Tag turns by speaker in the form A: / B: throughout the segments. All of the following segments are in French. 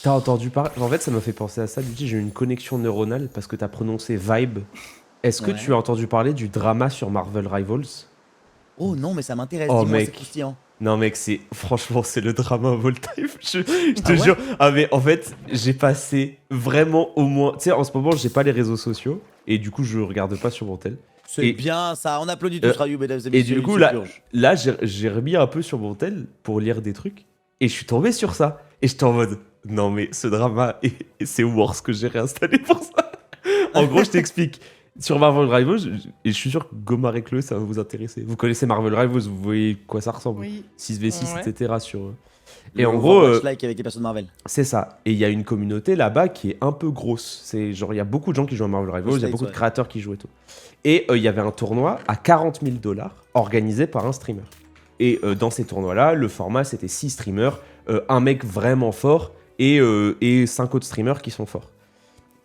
A: T'as entendu parler? En fait, ça m'a fait penser à ça. Luigi, j'ai eu une connexion neuronale parce que t'as prononcé vibe. Est-ce que tu
B: Ouais.
A: as entendu parler du drama sur Marvel Rivals?
B: Oh non, mais ça m'intéresse,
A: Oh
B: dis-moi, c'est
A: mec,
B: croustillant.
A: non mec, c'est franchement c'est le drama of all time. Je te
B: Ah ouais?
A: jure. Ah mais en fait, j'ai passé vraiment au moins. Tu sais, en ce moment, j'ai pas les réseaux sociaux et du coup, je regarde pas sur mon tel.
B: C'est
A: Et
B: bien ça, on applaudit
A: euh,
B: tous Rayou, mesdames et
A: et
B: messieurs,
A: du
B: il
A: coup
B: se
A: là,
B: purge.
A: là j'ai remis un peu sur mon tel pour lire des trucs et je suis tombé sur ça et j'étais en mode non mais ce drama et c'est worse que j'ai réinstallé pour ça. En gros, je t'explique. Sur Marvel Rivals, et je suis sûr que Gomar et Chloé, ça va vous intéresser. Vous connaissez Marvel Rivals, vous voyez quoi ça ressemble.
C: Oui.
A: 6v6,
C: Ouais.
A: etc. sur... Et
B: Le
A: en gros,
B: Overwatch-like avec les personnes Marvel.
A: c'est ça. Et il y a une communauté là-bas qui est un peu grosse. C'est genre, il y a beaucoup de gens qui jouent à Marvel Rivals, il y a
B: States,
A: beaucoup de
B: ouais.
A: créateurs qui jouent et tout. Et il y avait un tournoi à 40 000 $ organisé par un streamer. Et dans ces tournois-là, le format, c'était 6 streamers, un mec vraiment fort et 5 autres streamers qui sont forts.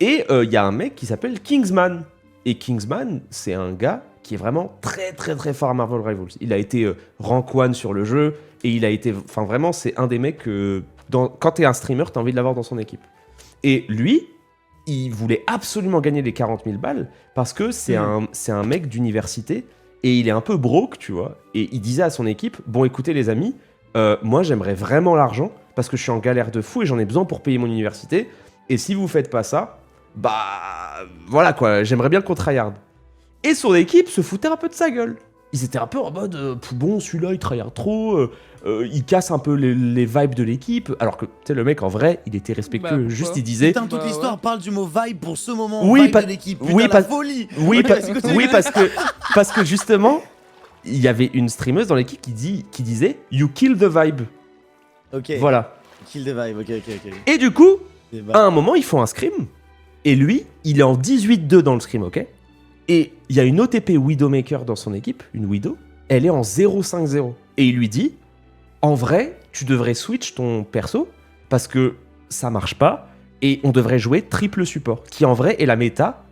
A: Et il y a un mec qui s'appelle Kingsman. Et Kingsman, c'est un gars qui est vraiment très très très fort à Marvel Rivals. Il a été rank 1 sur le jeu, et il a été... Enfin vraiment, c'est un des mecs que... Quand t'es un streamer, t'as envie de l'avoir dans son équipe. Et lui, il voulait absolument gagner les 40 000 balles, parce que c'est un mec d'université, et il est un peu broke, tu vois. Et il disait à son équipe, bon écoutez les amis, moi j'aimerais vraiment l'argent, parce que je suis en galère de fou, et j'en ai besoin pour payer mon université, et si vous faites pas ça, bah voilà quoi, j'aimerais bien qu'on tryhard. Et son équipe se foutait un peu de sa gueule. Ils étaient un peu en mode, bon, celui-là il tryhard trop, il casse un peu les vibes de l'équipe. Alors que, tu sais, le mec en vrai, il était respectueux.
C: Bah,
A: Juste
C: pourquoi
A: il disait.
B: Putain, toute
C: Bah,
B: l'histoire
C: ouais.
B: parle du mot vibe pour ce moment.
A: Oui,
B: Vibe
A: pas-
B: de l'équipe.
A: oui,
B: Putain, la
A: pas-
B: folie.
A: Oui,
B: Ok,
A: pa-
B: c'est continue.
A: oui parce que justement, il y avait une streameuse dans l'équipe qui disait You kill the vibe.
B: Ok.
A: Voilà.
B: Kill the vibe. Ok.
A: Et du coup,
B: Débat.
A: à un moment, ils font un scrim. Et lui, il est en 18-2 dans le scrim, ok? Et il y a une OTP Widowmaker dans son équipe, une Widow. Elle est en 0-5-0. Et il lui dit, en vrai, tu devrais switch ton perso, parce que ça marche pas, et on devrait jouer triple support, qui en vrai est la méta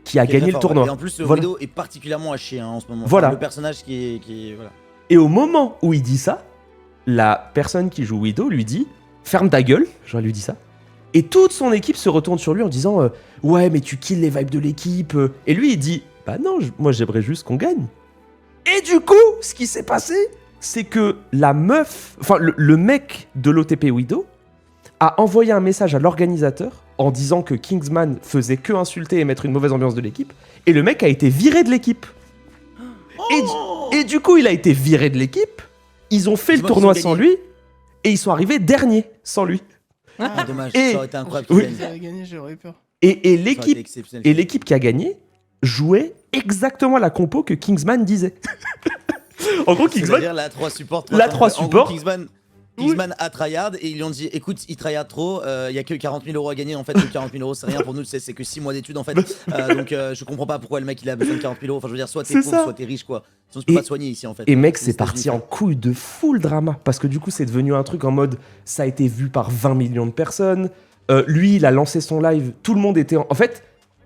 A: qui a
B: Qui est
A: gagné
B: très
A: le
B: fort,
A: tournoi.
B: ouais. Et en plus, le
A: Voilà.
B: Widow est particulièrement à chier en ce moment.
A: Voilà.
B: Enfin, le personnage qui est. Voilà.
A: Et au moment où il dit ça, la personne qui joue Widow lui dit ferme ta gueule, genre elle lui dit ça. Et toute son équipe se retourne sur lui en disant ouais mais tu kills les vibes de l'équipe. Et lui il dit bah non, moi j'aimerais juste qu'on gagne. Et du coup, ce qui s'est passé, c'est que la meuf, enfin le mec de l'OTP Widow a envoyé un message à l'organisateur en disant que Kingsman faisait que insulter et mettre une mauvaise ambiance de l'équipe. Et le mec a été viré de l'équipe. Et du coup, il a été viré de l'équipe. Ils ont fait le
B: Dis-moi qu'ils
A: tournoi
B: ont
A: sans
B: gagné.
A: lui. Et ils sont arrivés derniers sans lui.
B: Ah, dommage.
A: Et-
B: Ça aurait été incroyable
A: oui.
B: qu'il
C: Si
B: gagne.
C: j'avais gagné, j'aurais eu peur.
A: Et
B: Ça aurait été
A: l'équipe
B: exceptionnel.
A: et l'équipe qui a gagné jouait exactement la compo que Kingsman disait. En gros, Kingsman...
B: C'est-à-dire la 3 support.
A: La 3
B: En gros,
A: support.
B: Kingsman a tryhard et ils lui ont dit écoute, il tryhard trop, il y a que 40 000 € à gagner. En fait, le 40 000 € c'est rien pour nous, c'est que 6 mois d'études en fait. Donc je comprends pas pourquoi le mec il a besoin de 40 000 €. Enfin, je veux dire, soit t'es
A: C'est
B: pauvre,
A: ça.
B: soit t'es riche quoi. Sinon, tu peux
A: Et-
B: pas te soigner ici en fait.
A: Et mec,
B: C'est
A: c'est
B: les
A: parti
B: États-Unis,
A: en couille de fou le drama. Parce que du coup, c'est devenu un truc en mode ça a été vu par 20 millions de personnes. Lui, il a lancé son live. Tout le monde était en fait,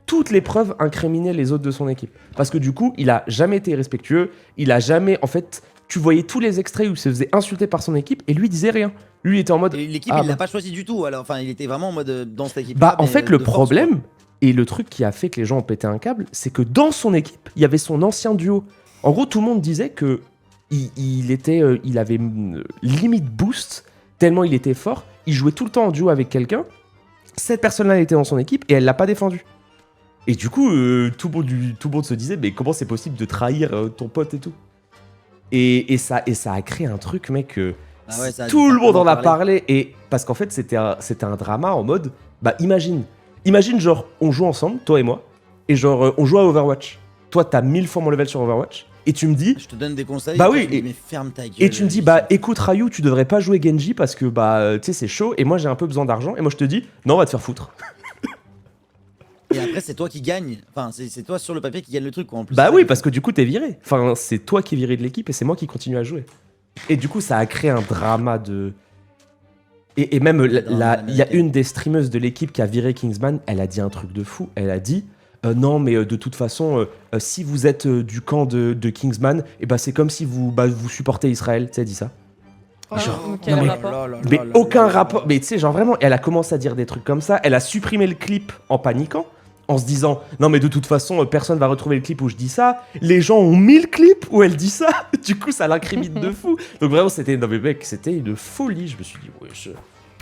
A: toutes les preuves incriminaient les autres de son équipe. Parce que du coup, il a jamais été respectueux. Il a jamais. En fait, tu voyais tous les extraits où il se faisait insulter par son équipe et lui, il disait rien. Lui, il était en mode.
B: Et l'équipe,
A: Ah,
B: il l'a
A: bah.
B: pas choisi du tout. Alors, enfin, il était vraiment en mode dans cette équipe.
A: Bah, en fait, le problème, et le truc qui a fait que les gens ont pété un câble, c'est que dans son équipe, il y avait son ancien duo. En gros, tout le monde disait que il avait limite boost, tellement il était fort. Il jouait tout le temps en duo avec quelqu'un. Cette personne-là était dans son équipe et elle l'a pas défendu. Et du coup, tout le monde se disait, mais comment c'est possible de trahir ton pote et tout et ça a créé un truc, mec.
B: Ah ouais, ça a
A: Tout
B: dû
A: le monde en a
B: parler.
A: parlé. Et parce qu'en fait, c'était un drama en mode, bah imagine, genre, on joue ensemble, toi et moi, et genre, on joue à Overwatch. Toi, t'as 1000 fois mon level sur Overwatch, et tu me dis,
B: Je te donne des conseils.
A: Bah
B: toi,
A: oui,
B: tu me dis,
A: et-
B: mais ferme ta gueule.
A: et tu me dis, bah écoute, Ryu, tu devrais pas jouer Genji parce que, bah, tu sais, c'est chaud, et moi j'ai un peu besoin d'argent, et moi je te dis, non, on va te faire foutre.
B: Et après, c'est toi qui gagne. Enfin, c'est toi sur le papier qui gagne le truc quoi. En plus,
A: Bah
B: c'est
A: oui,
B: ça.
A: parce que du coup, t'es viré. Enfin, c'est toi qui es viré de l'équipe, et c'est moi qui continue à jouer. Et du coup, ça a créé un drama de. Et même,
B: drama
A: il y a
B: américain.
A: une des streameuses de l'équipe qui a viré Kingsman, elle a dit un truc de fou. Elle a dit non, mais de toute façon, si vous êtes du camp de Kingsman, et bah, c'est comme si vous supportez Israël. Tu sais, elle dit ça.
C: Quel
A: mais-
C: rapport?
A: Mais aucun rapport. Mais tu sais, genre vraiment, elle a commencé à dire des trucs comme ça. Elle a supprimé le clip en paniquant, en se disant non, mais de toute façon, personne va retrouver le clip où je dis ça. Les gens ont mis le clip où elle dit ça. Du coup, ça l'incrimine de fou. Donc vraiment, c'était. Non, mais mec, c'était une folie. Je me suis dit, ouais,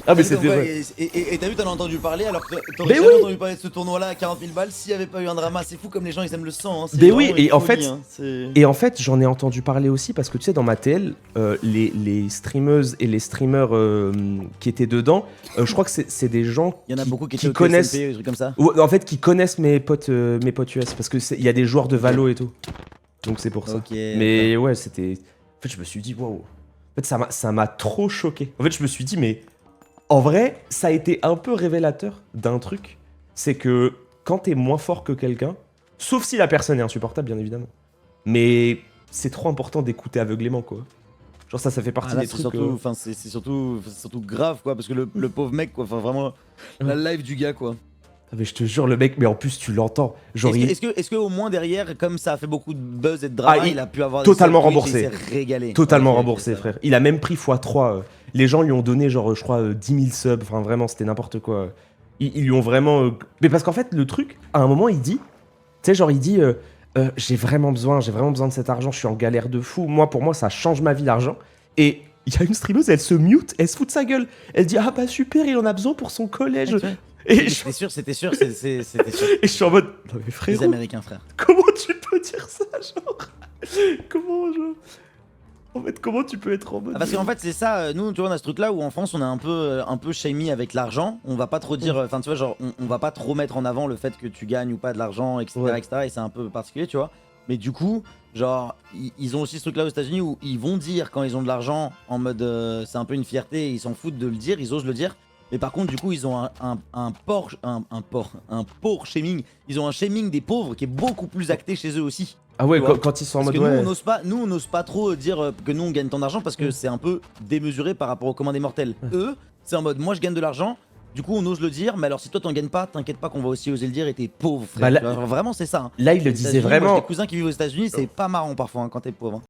A: Ah, mais c'était vrai.
B: Et t'as vu, t'en as entendu parler alors que t'aurais
A: Mais
B: jamais
A: oui.
B: entendu parler de ce tournoi-là à 40 000 balles s'il n'y avait pas eu un drama. C'est fou comme les gens ils aiment le sang. Hein. C'est
A: Mais oui,
B: vraiment
A: et
B: une
A: en
B: folie,
A: fait-
B: hein. C'est-
A: Et en fait, j'en ai entendu parler aussi parce que tu sais, dans ma TL, les streameuses et les streamers qui étaient dedans, je crois que c'est des gens
B: Il y en a beaucoup qui
A: qui
B: étaient au
A: connaissent.
B: TSMP, des trucs comme ça.
A: Ou, en fait, qui connaissent mes potes US parce que il y a des joueurs de Valo et tout. Donc c'est pour ça.
B: Ok.
A: Mais ouais, c'était. En fait, je me suis dit, waouh. En fait, ça m'a trop choqué. En fait, je me suis dit, mais en vrai, ça a été un peu révélateur d'un truc. C'est que quand t'es moins fort que quelqu'un, sauf si la personne est insupportable, bien évidemment. Mais c'est trop important d'écouter aveuglément, quoi. Genre, ça fait partie
B: Ah là,
A: des
B: c'est
A: trucs.
B: surtout, enfin, c'est surtout grave quoi, parce que le pauvre mec quoi, enfin vraiment la live du gars quoi.
A: Ah, mais je te jure, le mec, mais en plus, tu l'entends. Genre,
B: Est-ce que au moins derrière, comme ça a fait beaucoup de buzz et de drama,
A: Ah,
B: il a pu avoir
A: totalement
B: des subs Twitch et
A: remboursé.
B: il s'est régalé.
A: Totalement
B: Ok, ok,
A: remboursé,
B: ça va.
A: frère. Il a même pris x3. Les gens lui ont donné, genre, je crois, 10 000 subs. Enfin, vraiment, c'était n'importe quoi. Ils lui ont vraiment. Mais parce qu'en fait, le truc, à un moment, il dit. Tu sais, genre, il dit j'ai vraiment besoin de cet argent. Je suis en galère de fou. Moi, pour moi, ça change ma vie, l'argent. Et il y a une streameuse, elle se mute, elle se fout de sa gueule. Elle dit ah bah super, il en a besoin pour son collège. Et je,
B: C'était sûr, c'était sûr.
A: et je suis en mode non mais
B: Les
A: frérot,
B: Américains frère.
A: comment tu peux dire ça, genre comment je. En fait, comment tu peux être en mode.
B: Ah, parce qu'en fait c'est ça, nous tu vois on a ce truc là où en France on est un peu shamey avec l'argent, on va pas trop dire, enfin tu vois genre on va pas trop mettre en avant le fait que tu gagnes ou pas de l'argent etc,
A: Ouais.
B: etc et c'est un peu particulier tu vois, mais du coup genre ils ont aussi ce truc là aux États-Unis où ils vont dire quand ils ont de l'argent en mode c'est un peu une fierté, ils s'en foutent de le dire, ils osent le dire. Mais par contre, du coup, ils ont un pauvre shaming. Ils ont un shaming des pauvres qui est beaucoup plus acté chez eux aussi.
A: Ah ouais,
B: tu vois.
A: quand ils sont en
B: Parce
A: mode
B: que
A: ouais.
B: nous, on n'ose pas trop dire que nous, on gagne tant d'argent parce que c'est un peu démesuré par rapport au commun des mortels. Eux, c'est en mode, moi, je gagne de l'argent. Du coup, on ose le dire. Mais alors, si toi, t'en gagnes pas, t'inquiète pas qu'on va aussi oser le dire et t'es pauvre, frère.
A: Bah là-
B: Tu vois, vraiment, c'est ça. Hein.
A: Là, il le
B: Aux
A: disait
B: États-Unis, moi,
A: vraiment.
B: j'ai des cousins qui vivent aux États-Unis, c'est pas marrant parfois hein, quand t'es pauvre. Hein.